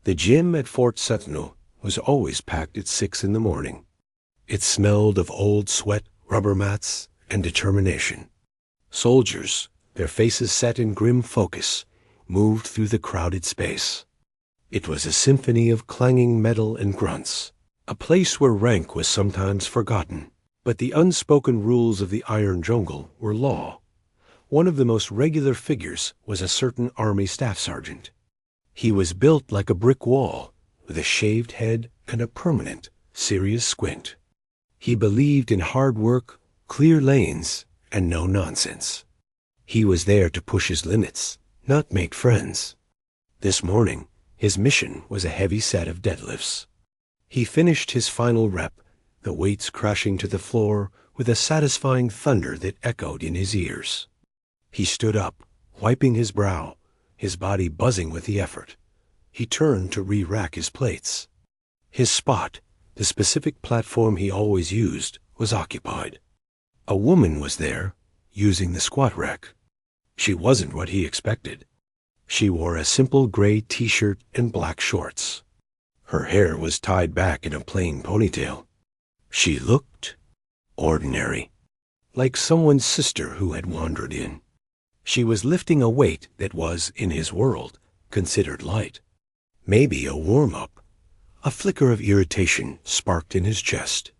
The gym at Fort Sentinel was always packed at 6 in the morning. It smelled of old sweat, rubber mats, and determination. Soldiers, their faces set in grim focus, moved through the crowded space. It was a symphony of clanging metal and grunts, a place where rank was sometimes forgotten. But the unspoken rules of the Iron Jungle were law. One of the most regular figures was a certain Army staff sergeant. He was built like a brick wall, with a shaved head and a permanent, serious squint. He believed in hard work, clear lanes, and no nonsense. He was there to push his limits, not make friends. This morning, his mission was a heavy set of deadlifts. He finished his final rep, the weights crashing to the floor with a satisfying thunder that echoed in his ears. He stood up, wiping his brow, his body buzzing with the effort. He turned to re-rack his plates. His spot, the specific platform he always used, was occupied. A woman was there, using the squat rack. She wasn't what he expected. She wore a simple gray t-shirt and black shorts. Her hair was tied back in a plain ponytail. She looked ordinary, like someone's sister who had wandered in. She was lifting a weight that was, in his world, considered light. Maybe a warm-up. A flicker of irritation sparked in his chest.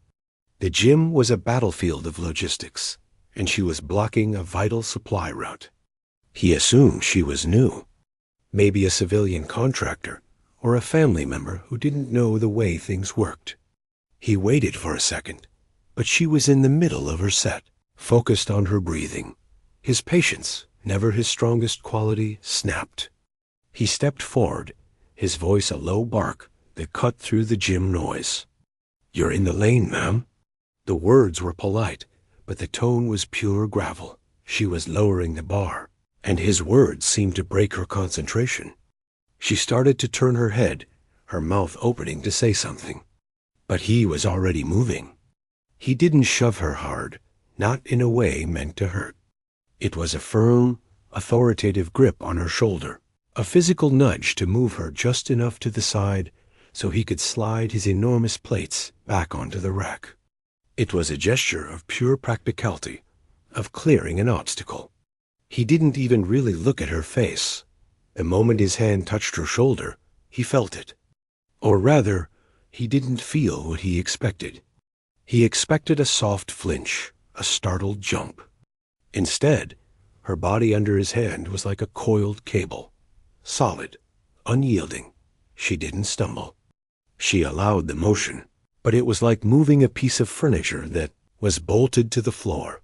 The gym was a battlefield of logistics, and she was blocking a vital supply route. He assumed she was new. Maybe a civilian contractor or a family member who didn't know the way things worked. He waited for a second, but she was in the middle of her set, focused on her breathing. His patience, never his strongest quality, snapped. He stepped forward, his voice a low bark that cut through the gym noise. "You're in the lane, ma'am." The words were polite, but the tone was pure gravel. She was lowering the bar, and his words seemed to break her concentration. She started to turn her head, her mouth opening to say something. But he was already moving. He didn't shove her hard, not in a way meant to hurt. It was a firm, authoritative grip on her shoulder, a physical nudge to move her just enough to the side so he could slide his enormous plates back onto the rack. It was a gesture of pure practicality, of clearing an obstacle. He didn't even really look at her face. The moment his hand touched her shoulder, he felt it. Or rather, he didn't feel what he expected. He expected a soft flinch, a startled jump. Instead, her body under his hand was like a coiled cable. Solid, unyielding. She didn't stumble. She allowed the motion, but it was like moving a piece of furniture that was bolted to the floor.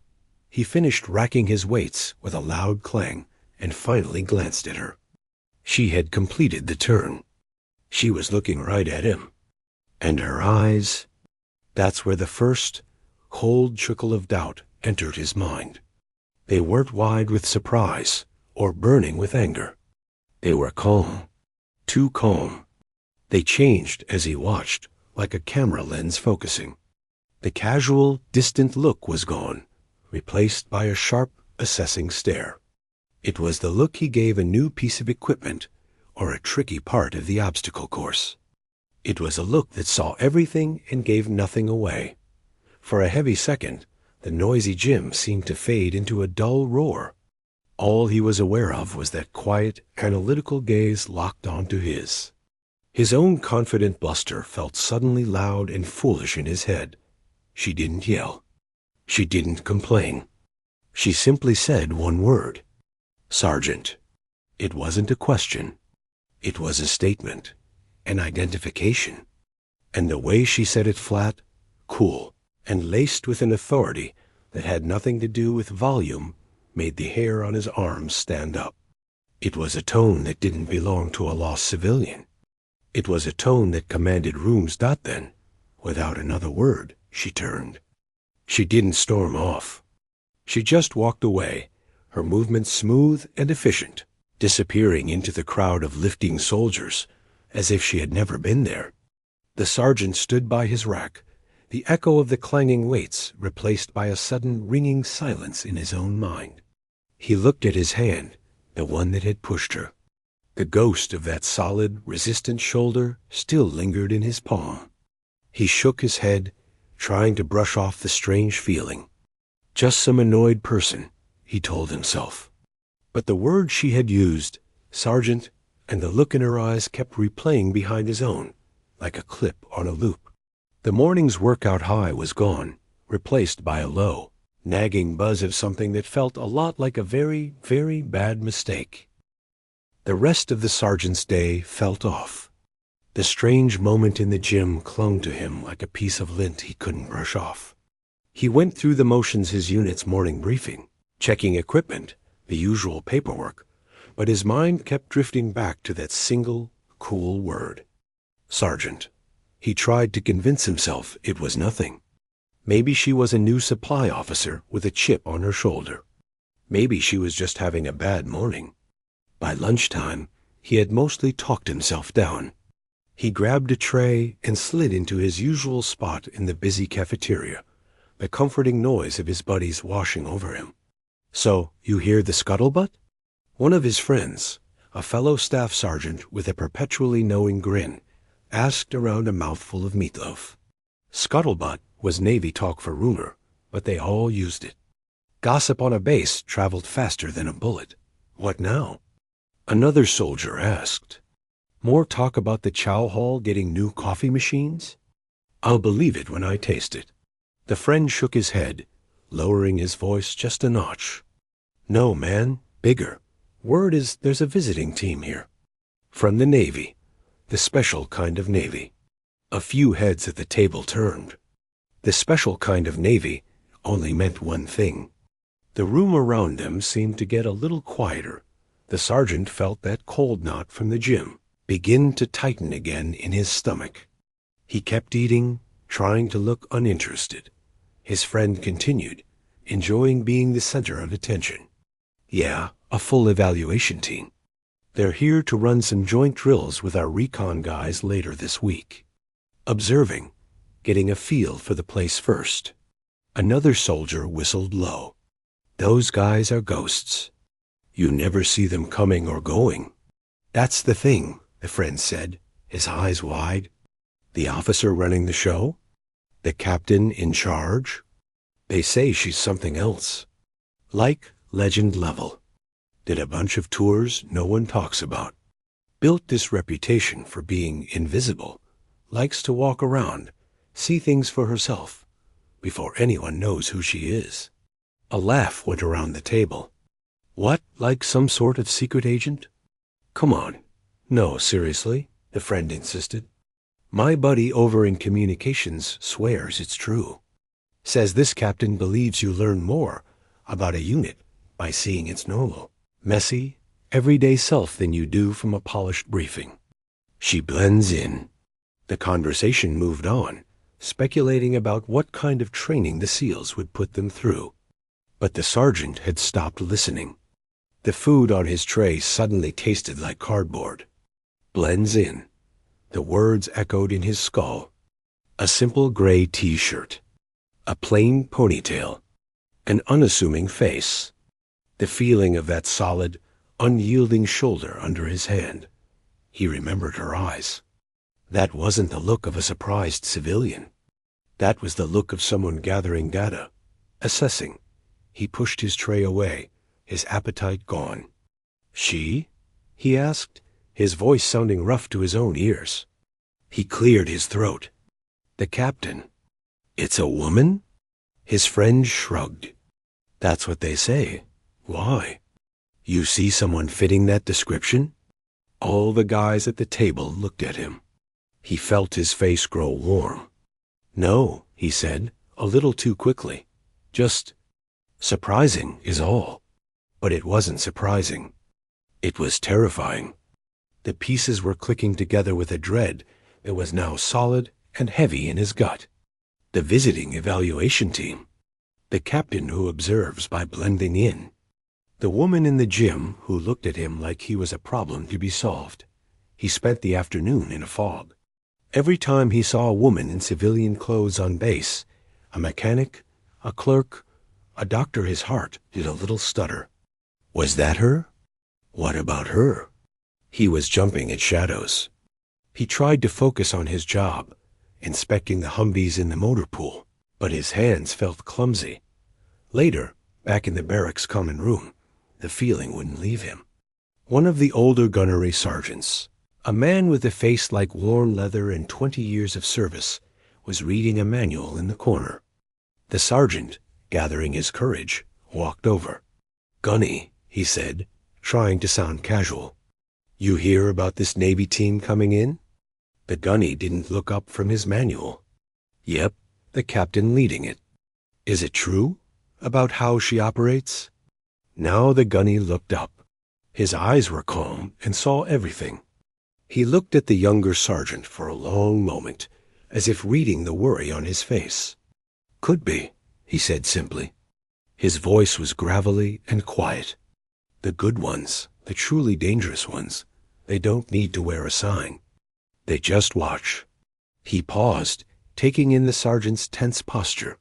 He finished racking his weights with a loud clang and finally glanced at her. She had completed the turn. She was looking right at him. And her eyes, that's where the first cold trickle of doubt entered his mind. They weren't wide with surprise or burning with anger. They were calm, too calm. They changed as he watched, like a camera lens focusing. The casual, distant look was gone, replaced by a sharp, assessing stare. It was the look he gave a new piece of equipment or a tricky part of the obstacle course. It was a look that saw everything and gave nothing away. For a heavy second, the noisy gym seemed to fade into a dull roar. All he was aware of was that quiet, analytical gaze locked onto his. His own confident bluster felt suddenly loud and foolish in his head. She didn't yell. She didn't complain. She simply said one word. "Sergeant." It wasn't a question. It was a statement, an identification. And the way she said it flat, cool, and laced with an authority that had nothing to do with volume made the hair on his arms stand up. It was a tone that didn't belong to a lost civilian. It was a tone that commanded rooms. Then, without another word, she turned. She didn't storm off. She just walked away, her movements smooth and efficient, disappearing into the crowd of lifting soldiers, as if she had never been there. The sergeant stood by his rack, the echo of the clanging weights replaced by a sudden ringing silence in his own mind. He looked at his hand, the one that had pushed her. The ghost of that solid, resistant shoulder still lingered in his palm. He shook his head, trying to brush off the strange feeling. Just some annoyed person, he told himself. But the word she had used, sergeant, and the look in her eyes kept replaying behind his own, like a clip on a loop. The morning's workout high was gone, replaced by a low, nagging buzz of something that felt a lot like a very, very bad mistake. The rest of the sergeant's day felt off. The strange moment in the gym clung to him like a piece of lint he couldn't brush off. He went through the motions his unit's morning briefing, checking equipment, the usual paperwork, but his mind kept drifting back to that single, cool word. Sergeant. He tried to convince himself it was nothing. Maybe she was a new supply officer with a chip on her shoulder. Maybe she was just having a bad morning. By lunchtime, he had mostly talked himself down. He grabbed a tray and slid into his usual spot in the busy cafeteria, the comforting noise of his buddies washing over him. So, you hear the scuttlebutt? One of his friends, a fellow staff sergeant with a perpetually knowing grin, asked around a mouthful of meatloaf. Scuttlebutt was Navy talk for rumor, but they all used it. Gossip on a base traveled faster than a bullet. What now? Another soldier asked. More talk about the chow hall getting new coffee machines? I'll believe it when I taste it. The friend shook his head, lowering his voice just a notch. No, man, bigger. Word is there's a visiting team here. From the Navy. The special kind of Navy. A few heads at the table turned. The special kind of Navy only meant one thing. The room around them seemed to get a little quieter. The sergeant felt that cold knot from the gym begin to tighten again in his stomach. He kept eating, trying to look uninterested. His friend continued, enjoying being the center of attention. Yeah, a full evaluation team. They're here to run some joint drills with our recon guys later this week. Observing, getting a feel for the place first. Another soldier whistled low. Those guys are ghosts. You never see them coming or going. That's the thing, the friend said, his eyes wide. The officer running the show? The captain in charge? They say she's something else. Like legend level. Did a bunch of tours no one talks about. Built this reputation for being invisible. Likes to walk around, see things for herself, before anyone knows who she is. A laugh went around the table. What, like some sort of secret agent? Come on. No, seriously, the friend insisted. My buddy over in communications swears it's true. Says this captain believes you learn more about a unit by seeing its normal, messy, everyday self than you do from a polished briefing. She blends in. The conversation moved on, speculating about what kind of training the SEALs would put them through. But the sergeant had stopped listening. The food on his tray suddenly tasted like cardboard. Blends in. The words echoed in his skull. A simple gray T-shirt. A plain ponytail. An unassuming face. The feeling of that solid, unyielding shoulder under his hand. He remembered her eyes. That wasn't the look of a surprised civilian. That was the look of someone gathering data, assessing. He pushed his tray away, his appetite gone. She? He asked, his voice sounding rough to his own ears. He cleared his throat. The captain. It's a woman? His friend shrugged. That's what they say. Why? You see someone fitting that description? All the guys at the table looked at him. He felt his face grow warm. No, he said, a little too quickly. Just surprising is all. But it wasn't surprising. It was terrifying. The pieces were clicking together with a dread that was now solid and heavy in his gut. The visiting evaluation team. The captain who observes by blending in. The woman in the gym who looked at him like he was a problem to be solved. He spent the afternoon in a fog. Every time he saw a woman in civilian clothes on base, a mechanic, a clerk, a doctor, his heart did a little stutter. Was that her? What about her? He was jumping at shadows. He tried to focus on his job, inspecting the Humvees in the motor pool, but his hands felt clumsy. Later, back in the barracks common room, the feeling wouldn't leave him. One of the older gunnery sergeants, a man with a face like worn leather and 20 years of service, was reading a manual in the corner. The sergeant, gathering his courage, walked over. "Gunny," he said, trying to sound casual. "You hear about this Navy team coming in?" The gunny didn't look up from his manual. "Yep, the captain leading it." "Is it true? About how she operates?" Now the gunny looked up. His eyes were calm and saw everything. He looked at the younger sergeant for a long moment, as if reading the worry on his face. "Could be," he said simply. His voice was gravelly and quiet. "The good ones, the truly dangerous ones, they don't need to wear a sign. They just watch." He paused, taking in the sergeant's tense posture.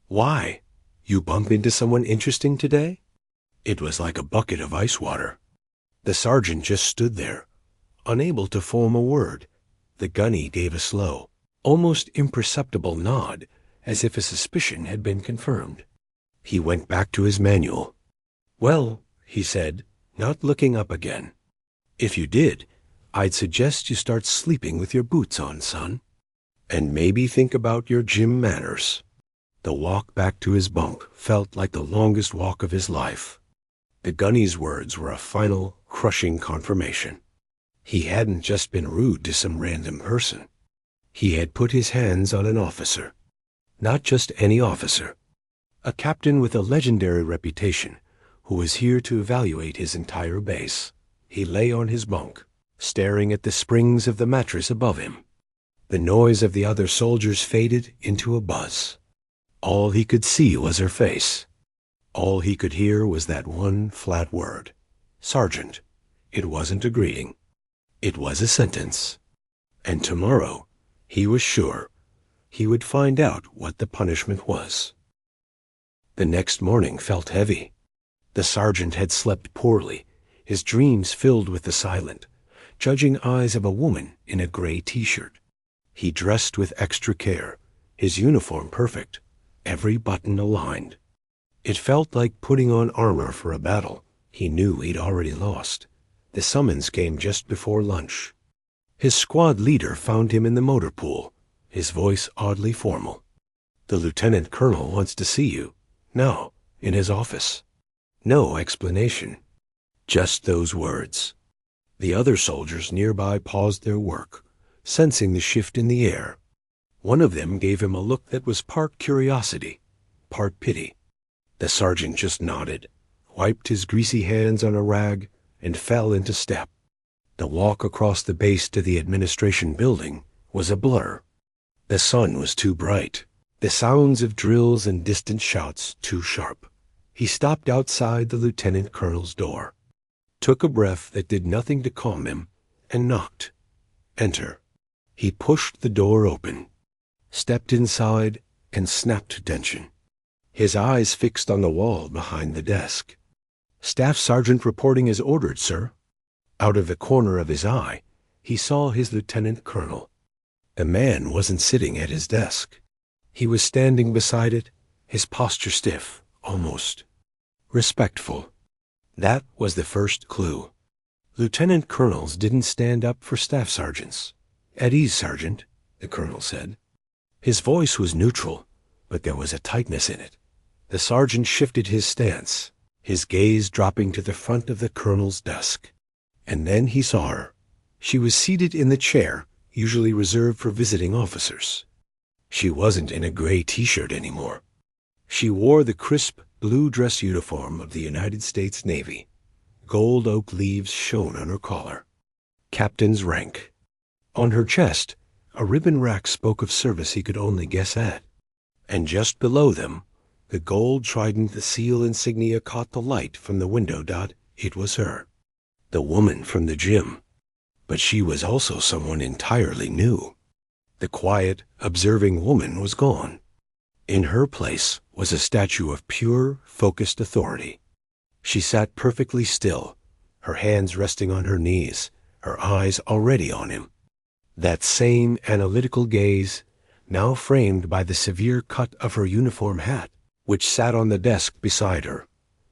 "Why? You bump into someone interesting today?" It was like a bucket of ice water. The sergeant just stood there, unable to form a word. The gunny gave a slow, almost imperceptible nod, as if a suspicion had been confirmed. He went back to his manual. "Well," he said, not looking up again, "if you did, I'd suggest you start sleeping with your boots on, son. And maybe think about your gym manners." The walk back to his bunk felt like the longest walk of his life. The gunny's words were a final, crushing confirmation. He hadn't just been rude to some random person. He had put his hands on an officer. Not just any officer. A captain with a legendary reputation who was here to evaluate his entire base. He lay on his bunk, staring at the springs of the mattress above him. The noise of the other soldiers faded into a buzz. All he could see was her face. All he could hear was that one flat word. "Sergeant." It wasn't a greeting. It was a sentence. And tomorrow, he was sure, he would find out what the punishment was. The next morning felt heavy. The sergeant had slept poorly, his dreams filled with the silent, judging eyes of a woman in a gray t-shirt. He dressed with extra care, his uniform perfect, every button aligned. It felt like putting on armor for a battle he knew he'd already lost. The summons came just before lunch. His squad leader found him in the motor pool, his voice oddly formal. "The lieutenant colonel wants to see you. Now, in his office." No explanation. Just those words. The other soldiers nearby paused their work, sensing the shift in the air. One of them gave him a look that was part curiosity, part pity. The sergeant just nodded, wiped his greasy hands on a rag, and fell into step. The walk across the base to the administration building was a blur. The sun was too bright, the sounds of drills and distant shouts too sharp. He stopped outside the lieutenant colonel's door, took a breath that did nothing to calm him, and knocked. "Enter." He pushed the door open, stepped inside, and snapped attention. His eyes fixed on the wall behind the desk. "Staff Sergeant reporting as ordered, sir." Out of the corner of his eye, he saw his lieutenant colonel. The man wasn't sitting at his desk. He was standing beside it, his posture stiff, almost respectful. That was the first clue. Lieutenant colonels didn't stand up for staff sergeants. "At ease, Sergeant," the colonel said. His voice was neutral, but there was a tightness in it. The sergeant shifted his stance, his gaze dropping to the front of the colonel's desk. And then he saw her. She was seated in the chair usually reserved for visiting officers. She wasn't in a gray t-shirt anymore. She wore the crisp blue dress uniform of the United States Navy. Gold oak leaves shone on her collar. Captain's rank. On her chest, a ribbon rack spoke of service he could only guess at. And just below them, the gold trident, the seal insignia caught the light from the window. It was her. The woman from the gym. But she was also someone entirely new. The quiet, observing woman was gone. In her place was a statue of pure, focused authority. She sat perfectly still, her hands resting on her knees, her eyes already on him. That same analytical gaze, now framed by the severe cut of her uniform hat, which sat on the desk beside her.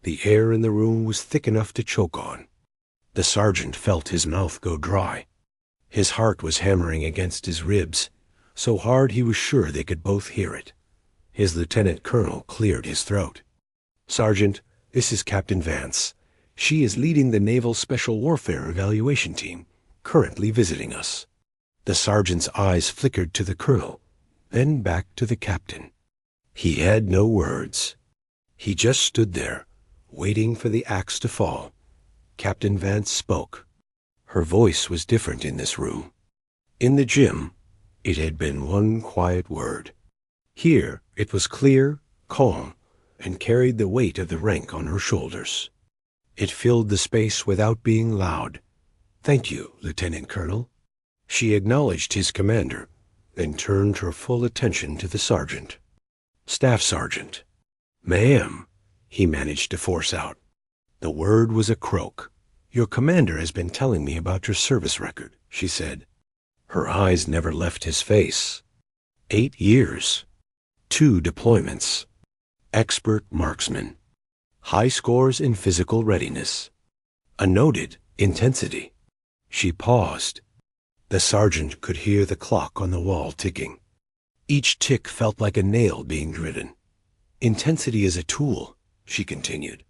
The air in the room was thick enough to choke on. The sergeant felt his mouth go dry. His heart was hammering against his ribs, so hard he was sure they could both hear it. His lieutenant colonel cleared his throat. "Sergeant, this is Captain Vance. She is leading the Naval Special Warfare Evaluation Team, currently visiting us." The sergeant's eyes flickered to the colonel, then back to the captain. He had no words. He just stood there, waiting for the axe to fall. Captain Vance spoke. Her voice was different in this room. In the gym, it had been one quiet word. Here, it was clear, calm, and carried the weight of the rank on her shoulders. It filled the space without being loud. "Thank you, Lieutenant Colonel." She acknowledged his commander, then turned her full attention to the sergeant. "Staff Sergeant." "Ma'am," he managed to force out. The word was a croak. "Your commander has been telling me about your service record," she said. Her eyes never left his face. 8 years. 2 deployments. Expert marksman. High scores in physical readiness. A noted intensity. She paused. The sergeant could hear the clock on the wall ticking. Each tick felt like a nail being driven. "Intensity is a tool," she continued.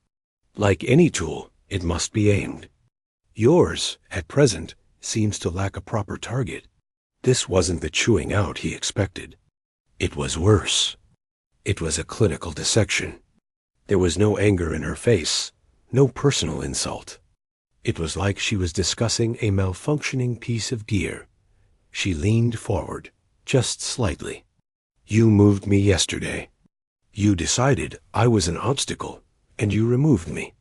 "Like any tool, it must be aimed. Yours, at present, seems to lack a proper target." This wasn't the chewing out he expected. It was worse. It was a clinical dissection. There was no anger in her face, no personal insult. It was like she was discussing a malfunctioning piece of gear. She leaned forward, just slightly. "You moved me yesterday. You decided I was an obstacle, and you removed me.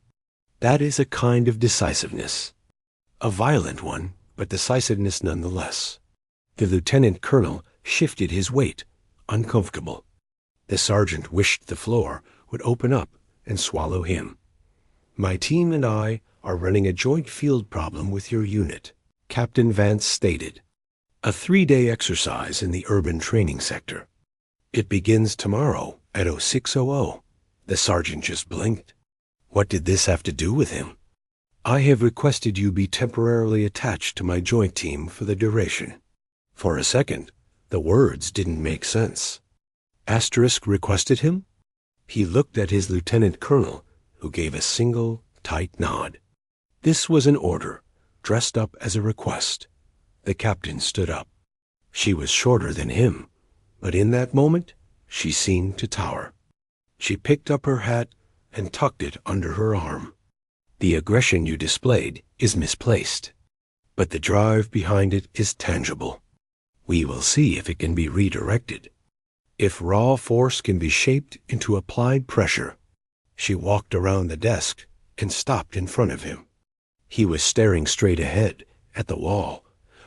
That is a kind of decisiveness. A violent one, but decisiveness nonetheless." The lieutenant colonel shifted his weight, uncomfortable. The sergeant wished the floor would open up and swallow him. "My team and I are running a joint field problem with your unit," Captain Vance stated. "A 3-day exercise in the urban training sector. It begins tomorrow at 0600. The sergeant just blinked. What did this have to do with him? "I have requested you be temporarily attached to my joint team for the duration." For a second, the words didn't make sense. Asterisk requested him? He looked at his lieutenant colonel, who gave a single, tight nod. This was an order, dressed up as a request. The captain stood up. She was shorter than him, but in that moment, she seemed to tower. She picked up her hat and tucked it under her arm. "The aggression you displayed is misplaced, but the drive behind it is tangible. We will see if it can be redirected. If raw force can be shaped into applied pressure." She walked around the desk and stopped in front of him. He was staring straight ahead, at the wall,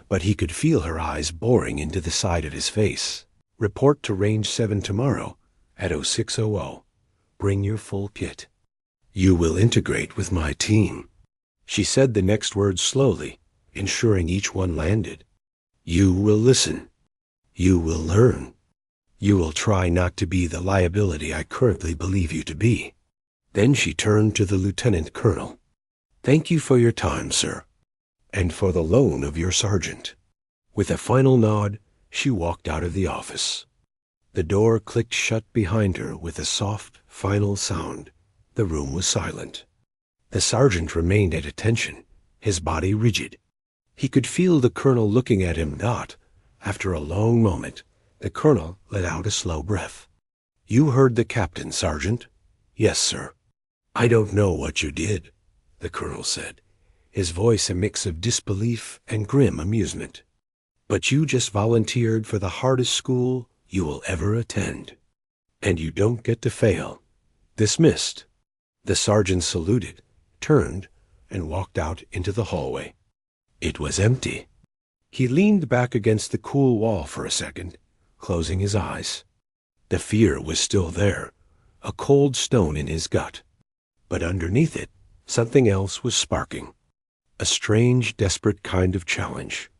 but he could feel her eyes boring into the side of his face. "Report to Range 7 tomorrow at 0600. Bring your full kit. You will integrate with my team." She said the next words slowly, ensuring each one landed. "You will listen. You will learn. You will try not to be the liability I currently believe you to be." Then she turned to the lieutenant colonel. "Thank you for your time, sir, and for the loan of your sergeant." With a final nod, she walked out of the office. The door clicked shut behind her with a soft, final sound. The room was silent. The sergeant remained at attention, his body rigid. He could feel the colonel looking at him not. After a long moment, the colonel let out a slow breath. "You heard the captain, Sergeant?" "Yes, sir." "I don't know what you did," the colonel said, his voice a mix of disbelief and grim amusement. "But you just volunteered for the hardest school you will ever attend. And you don't get to fail. Dismissed." The sergeant saluted, turned, and walked out into the hallway. It was empty. He leaned back against the cool wall for a second, closing his eyes. The fear was still there, a cold stone in his gut. But underneath it, something else was sparking. A strange, desperate kind of challenge.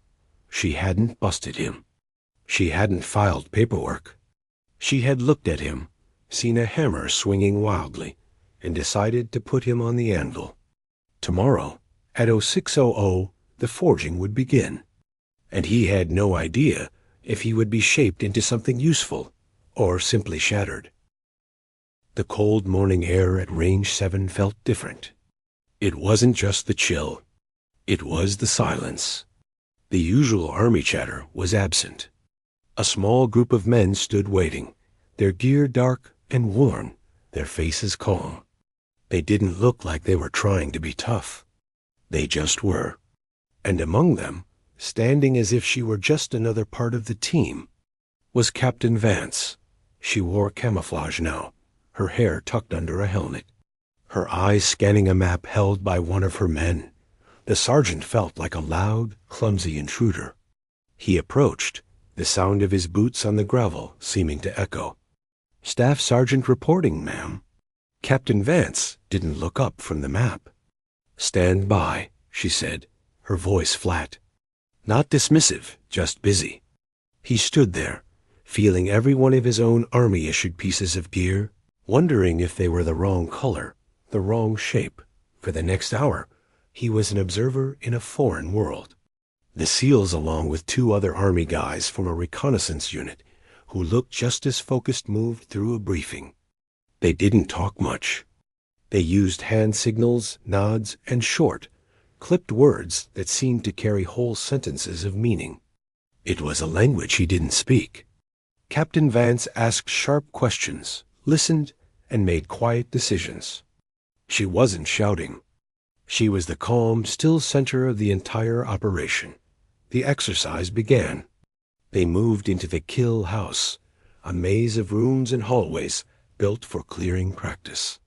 She hadn't busted him. She hadn't filed paperwork. She had looked at him, seen a hammer swinging wildly, and decided to put him on the anvil. Tomorrow, at 0600, the forging would begin, and he had no idea if he would be shaped into something useful or simply shattered. The cold morning air at Range 7 felt different. It wasn't just the chill. It was the silence. The usual army chatter was absent. A small group of men stood waiting, their gear dark and worn, their faces calm. They didn't look like they were trying to be tough. They just were. And among them, standing as if she were just another part of the team, was Captain Vance. She wore camouflage now, her hair tucked under a helmet, her eyes scanning a map held by one of her men. The sergeant felt like a loud, clumsy intruder. He approached, the sound of his boots on the gravel seeming to echo. "Staff Sergeant reporting, ma'am." Captain Vance didn't look up from the map. "Stand by," she said, her voice flat. Not dismissive, just busy. He stood there, feeling every one of his own army-issued pieces of gear, wondering if they were the wrong color, the wrong shape. For the next hour, he was an observer in a foreign world. The SEALs, along with two other Army guys from a reconnaissance unit who looked just as focused, moved through a briefing. They didn't talk much. They used hand signals, nods, and short, clipped words that seemed to carry whole sentences of meaning. It was a language he didn't speak. Captain Vance asked sharp questions, listened, and made quiet decisions. She wasn't shouting. She was the calm, still center of the entire operation. The exercise began. They moved into the kill house, a maze of rooms and hallways built for clearing practice.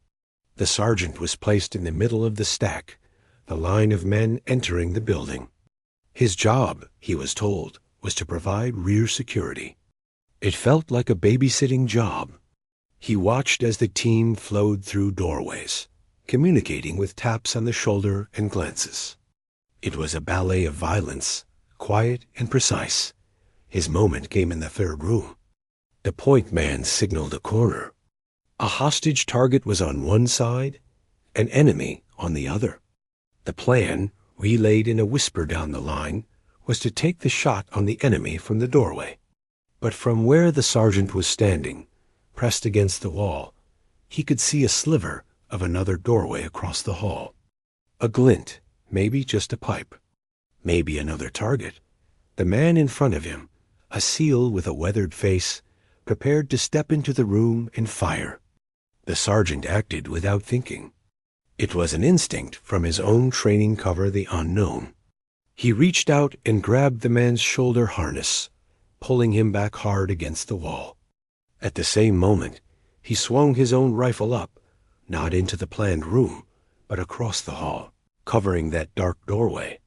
The sergeant was placed in the middle of the stack, the line of men entering the building. His job, he was told, was to provide rear security. It felt like a babysitting job. He watched as the team flowed through doorways, communicating with taps on the shoulder and glances. It was a ballet of violence, quiet and precise. His moment came in the third room. The point man signaled a corner. A hostage target was on one side, an enemy on the other. The plan, relayed in a whisper down the line, was to take the shot on the enemy from the doorway. But from where the sergeant was standing, pressed against the wall, he could see a sliver of another doorway across the hall. A glint, maybe just a pipe. Maybe another target. The man in front of him, a SEAL with a weathered face, prepared to step into the room and fire. The sergeant acted without thinking. It was an instinct from his own training cover the unknown. He reached out and grabbed the man's shoulder harness, pulling him back hard against the wall. At the same moment, he swung his own rifle up, not into the planned room, but across the hall, covering that dark doorway.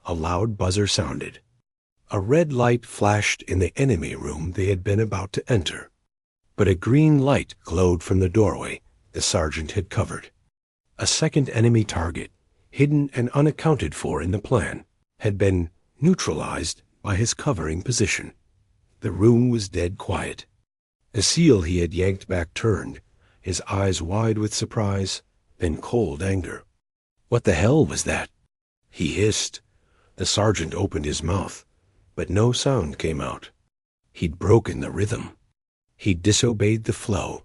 A loud buzzer sounded. A red light flashed in the enemy room they had been about to enter, but a green light glowed from the doorway the sergeant had covered. A second enemy target, hidden and unaccounted for in the plan, had been neutralized by his covering position. The room was dead quiet. The SEAL he had yanked back turned, his eyes wide with surprise, then cold anger. What the hell was that? He hissed. The sergeant opened his mouth, but no sound came out. He'd broken the rhythm. He'd disobeyed the flow.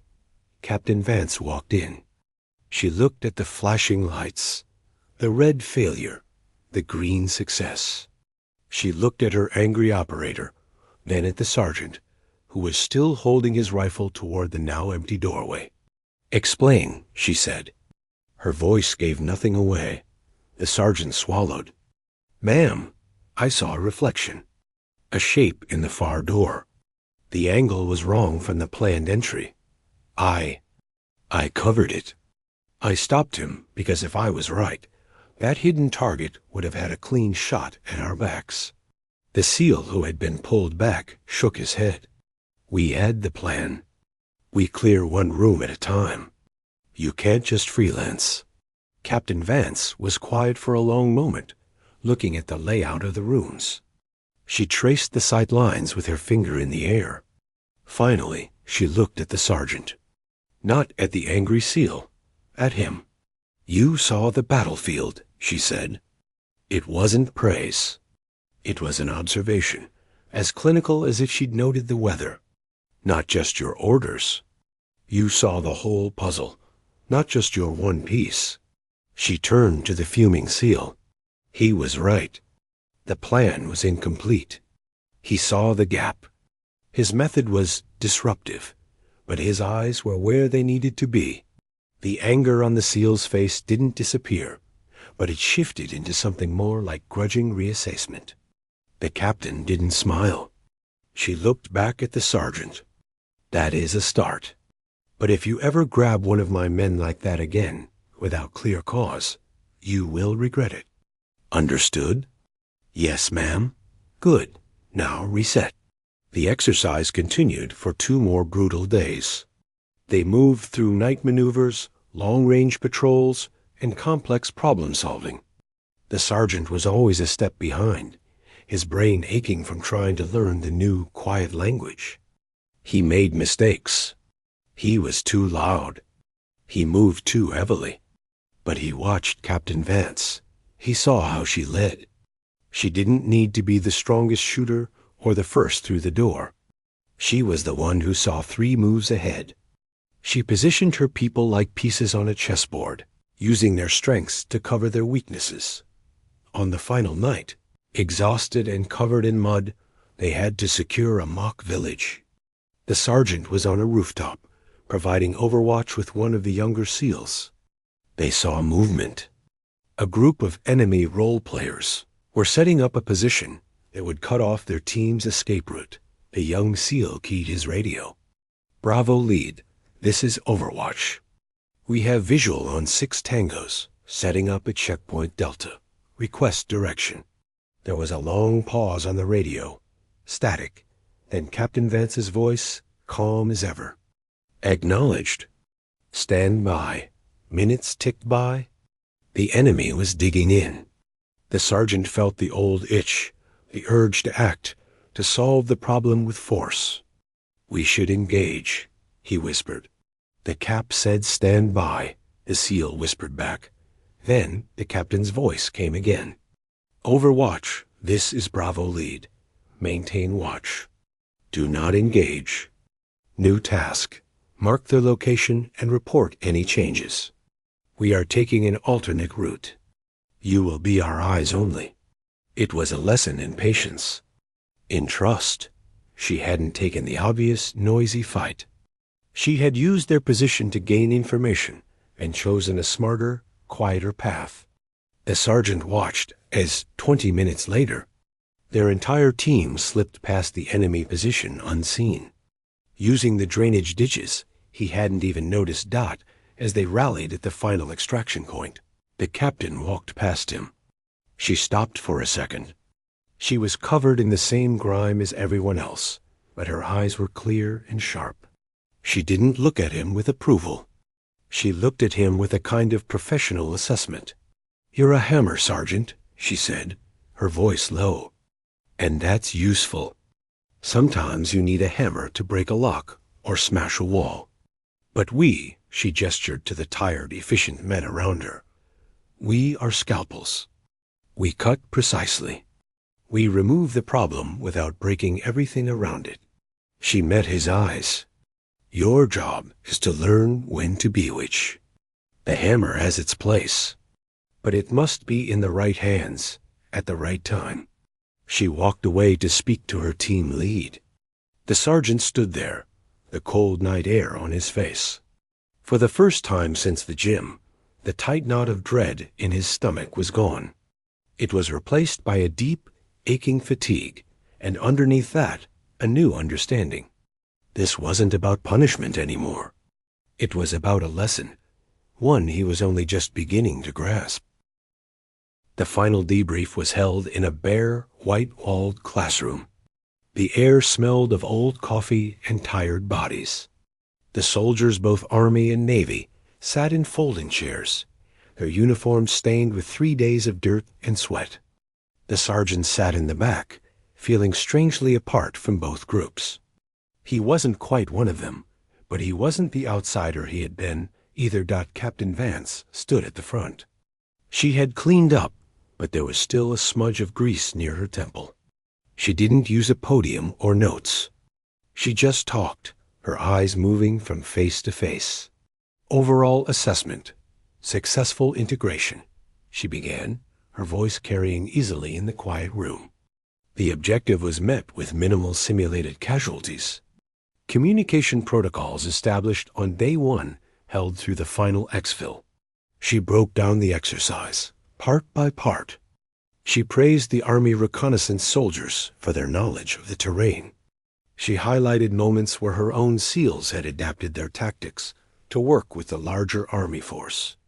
Captain Vance walked in. She looked at the flashing lights, the red failure, the green success. She looked at her angry operator, then at the sergeant, who was still holding his rifle toward the now empty doorway. "Explain," she said. Her voice gave nothing away. The sergeant swallowed. "Ma'am, I saw a reflection, a shape in the far door. The angle was wrong from the planned entry. I covered it. I stopped him because if I was right, that hidden target would have had a clean shot at our backs." The SEAL who had been pulled back shook his head. "We had the plan. We clear one room at a time. You can't just freelance." Captain Vance was quiet for a long moment, looking at the layout of the rooms. She traced the sight lines with her finger in the air. Finally, she looked at the sergeant. Not at the angry seal, at him. "You saw the battlefield," she said. It wasn't praise. It was an observation, as clinical as if she'd noted the weather. Not just your orders. You saw the whole puzzle, not just your one piece. She turned to the fuming seal. He was right. The plan was incomplete. He saw the gap. His method was disruptive, but his eyes were where they needed to be. The anger on the seal's face didn't disappear, but it shifted into something more like grudging reassessment. The captain didn't smile. She looked back at the sergeant. "That is a start. But if you ever grab one of my men like that again, without clear cause, you will regret it. Understood?" "Yes, ma'am." "Good. Now reset." The exercise continued for 2 more brutal days. They moved through night maneuvers, long-range patrols, and complex problem-solving. The sergeant was always a step behind, his brain aching from trying to learn the new, quiet language. He made mistakes. He was too loud. He moved too heavily. But he watched Captain Vance. He saw how she led. She didn't need to be the strongest shooter or the first through the door. She was the one who saw 3 moves ahead. She positioned her people like pieces on a chessboard, using their strengths to cover their weaknesses. On the final night, exhausted and covered in mud, they had to secure a mock village. The sergeant was on a rooftop, providing overwatch with one of the younger SEALs. They saw movement. A group of enemy role players were setting up a position that would cut off their team's escape route. The young SEAL keyed his radio. "Bravo lead. This is Overwatch. We have visual on 6 tangos, setting up at checkpoint Delta. Request direction." There was a long pause on the radio, static, then Captain Vance's voice, calm as ever. "Acknowledged. Stand by." Minutes ticked by. The enemy was digging in. The sergeant felt the old itch, the urge to act, to solve the problem with force. "We should engage," he whispered. The cap said stand by, the SEAL whispered back. Then the captain's voice came again. "Overwatch, this is Bravo lead. Maintain watch. Do not engage. New task. Mark their location and report any changes. We are taking an alternate route. You will be our eyes only." It was a lesson in patience, in trust. She hadn't taken the obvious, noisy fight. She had used their position to gain information and chosen a smarter, quieter path. The sergeant watched as, 20 minutes later, their entire team slipped past the enemy position unseen. Using the drainage ditches, he hadn't even noticed Dot as they rallied at the final extraction point. The captain walked past him. She stopped for a second. She was covered in the same grime as everyone else, but her eyes were clear and sharp. She didn't look at him with approval. She looked at him with a kind of professional assessment. "You're a hammer, Sergeant," she said, her voice low. "And that's useful. Sometimes you need a hammer to break a lock or smash a wall. But we," she gestured to the tired, efficient men around her, "we are scalpels. We cut precisely. We remove the problem without breaking everything around it." She met his eyes. "Your job is to learn when to bewitch. The hammer has its place, but it must be in the right hands, at the right time." She walked away to speak to her team lead. The sergeant stood there, the cold night air on his face. For the first time since the gym, the tight knot of dread in his stomach was gone. It was replaced by a deep, aching fatigue, and underneath that, a new understanding. This wasn't about punishment anymore. It was about a lesson, one he was only just beginning to grasp. The final debrief was held in a bare, white-walled classroom. The air smelled of old coffee and tired bodies. The soldiers, both Army and Navy, sat in folding chairs, their uniforms stained with 3 days of dirt and sweat. The sergeant sat in the back, feeling strangely apart from both groups. He wasn't quite one of them, but he wasn't the outsider he had been either. Captain Vance stood at the front. She had cleaned up, but there was still a smudge of grease near her temple. She didn't use a podium or notes. She just talked, her eyes moving from face to face. Overall assessment. Successful integration, she began, her voice carrying easily in the quiet room. The objective was met with minimal simulated casualties. Communication protocols established on day 1 held through the final exfil. She broke down the exercise, part by part. She praised the Army reconnaissance soldiers for their knowledge of the terrain. She highlighted moments where her own SEALs had adapted their tactics to work with the larger Army force.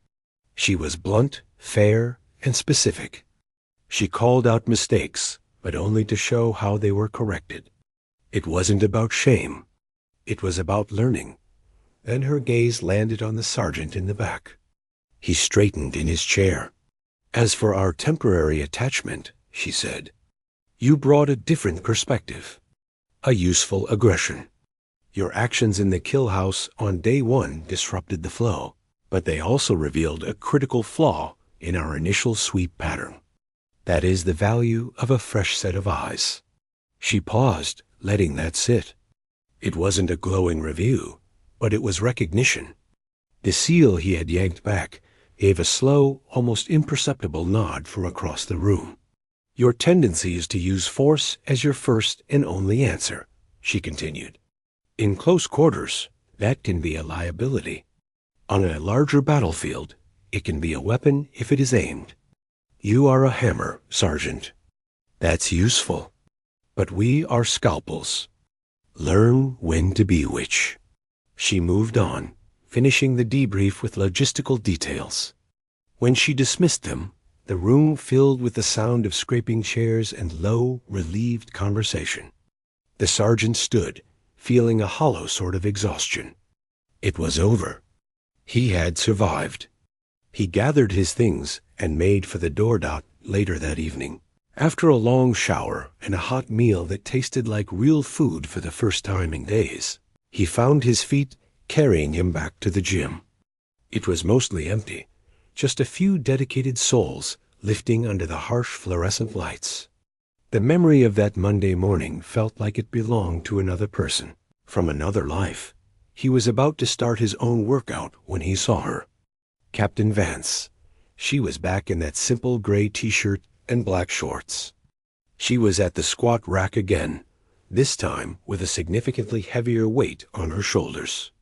She was blunt, fair, and specific. She called out mistakes, but only to show how they were corrected. It wasn't about shame. It was about learning. Then her gaze landed on the sergeant in the back. He straightened in his chair. "As for our temporary attachment," she said, "you brought a different perspective. A useful aggression. Your actions in the kill house on day 1 disrupted the flow, but they also revealed a critical flaw in our initial sweep pattern. That is the value of a fresh set of eyes." She paused, letting that sit. It wasn't a glowing review, but it was recognition. The SEAL he had yanked back gave a slow, almost imperceptible nod from across the room. "Your tendency is to use force as your first and only answer," she continued. "In close quarters, that can be a liability. On a larger battlefield, it can be a weapon if it is aimed. You are a hammer, Sergeant. That's useful. But we are scalpels. Learn when to be which." She moved on, finishing the debrief with logistical details. When she dismissed them, the room filled with the sound of scraping chairs and low, relieved conversation. The sergeant stood, feeling a hollow sort of exhaustion. It was over. He had survived. He gathered his things and made for the door. Later that evening, after a long shower and a hot meal that tasted like real food for the first time in days, he found his feet carrying him back to the gym. It was mostly empty, just a few dedicated souls lifting under the harsh fluorescent lights. The memory of that Monday morning felt like it belonged to another person, from another life. He was about to start his own workout when he saw her. Captain Vance. She was back in that simple gray t-shirt and black shorts. She was at the squat rack again, this time with a significantly heavier weight on her shoulders.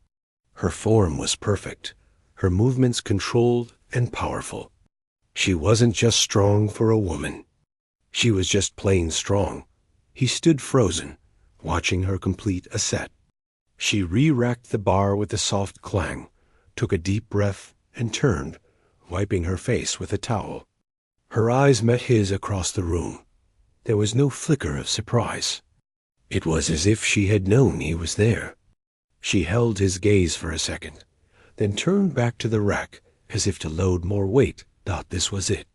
Her form was perfect, her movements controlled and powerful. She wasn't just strong for a woman. She was just plain strong. He stood frozen, watching her complete a set. She re-racked the bar with a soft clang, took a deep breath, and turned, wiping her face with a towel. Her eyes met his across the room. There was no flicker of surprise. It was as if she had known he was there. She held his gaze for a second, then turned back to the rack as if to load more weight. This was it.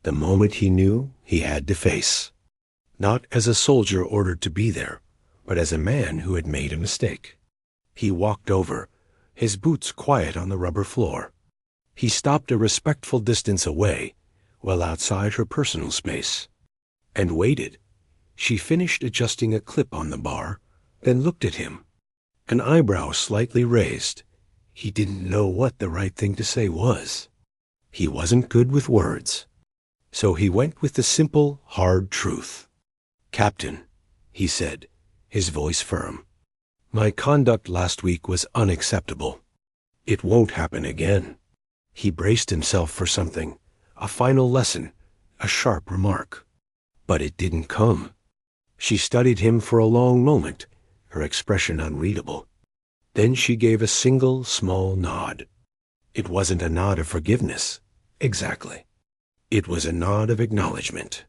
The moment he knew he had to face. Not as a soldier ordered to be there, but as a man who had made a mistake. He walked over, his boots quiet on the rubber floor. He stopped a respectful distance away, well outside her personal space, and waited. She finished adjusting a clip on the bar, then looked at him, an eyebrow slightly raised. He didn't know what the right thing to say was. He wasn't good with words. So he went with the simple, hard truth. "Captain," he said, his voice firm, "my conduct last week was unacceptable. It won't happen again." He braced himself for something, a final lesson, a sharp remark. But it didn't come. She studied him for a long moment, her expression unreadable. Then she gave a single, small nod. It wasn't a nod of forgiveness, exactly. It was a nod of acknowledgement,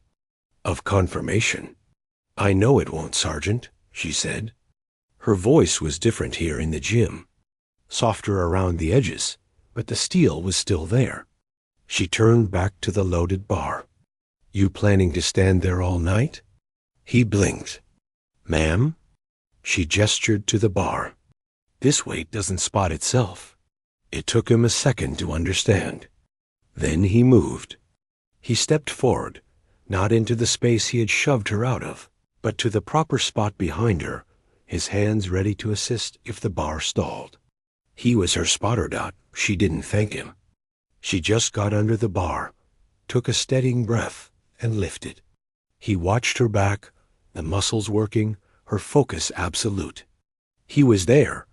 of confirmation. "I know it won't, Sergeant," she said. Her voice was different here in the gym, softer around the edges, but the steel was still there. She turned back to the loaded bar. You planning to stand there all night? He blinked. Ma'am? She gestured to the bar. This weight doesn't spot itself. It took him a second to understand. Then he moved. He stepped forward, not into the space he had shoved her out of, but to the proper spot behind her, his hands ready to assist if the bar stalled. He was her spotter dot. She didn't thank him. She just got under the bar, took a steadying breath, and lifted. He watched her back, the muscles working, her focus absolute. He was there,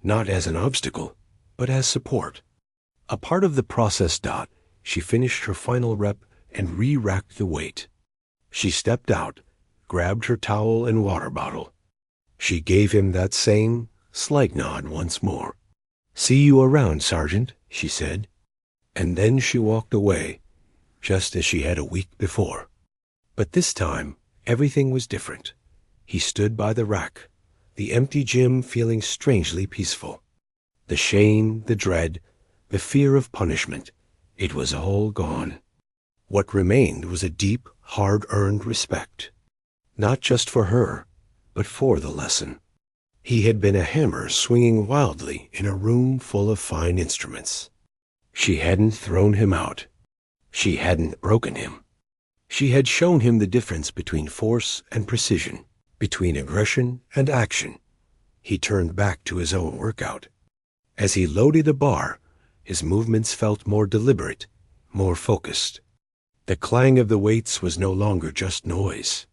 not as an obstacle, but as support. A part of the process. She finished her final rep and re-racked the weight. She stepped out, grabbed her towel and water bottle. She gave him that same, slight nod once more. See you around, Sergeant, she said. And then she walked away, just as she had a week before. But this time, everything was different. He stood by the rack, the empty gym feeling strangely peaceful. The shame, the dread, the fear of punishment, it was all gone. What remained was a deep, hard-earned respect. Not just for her, but for the lesson. He had been a hammer swinging wildly in a room full of fine instruments. She hadn't thrown him out. She hadn't broken him. She had shown him the difference between force and precision, between aggression and action. He turned back to his own workout. As he loaded a bar, his movements felt more deliberate, more focused. The clang of the weights was no longer just noise.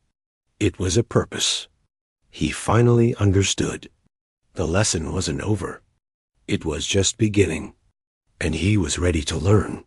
It was a purpose. He finally understood. The lesson wasn't over. It was just beginning, and he was ready to learn.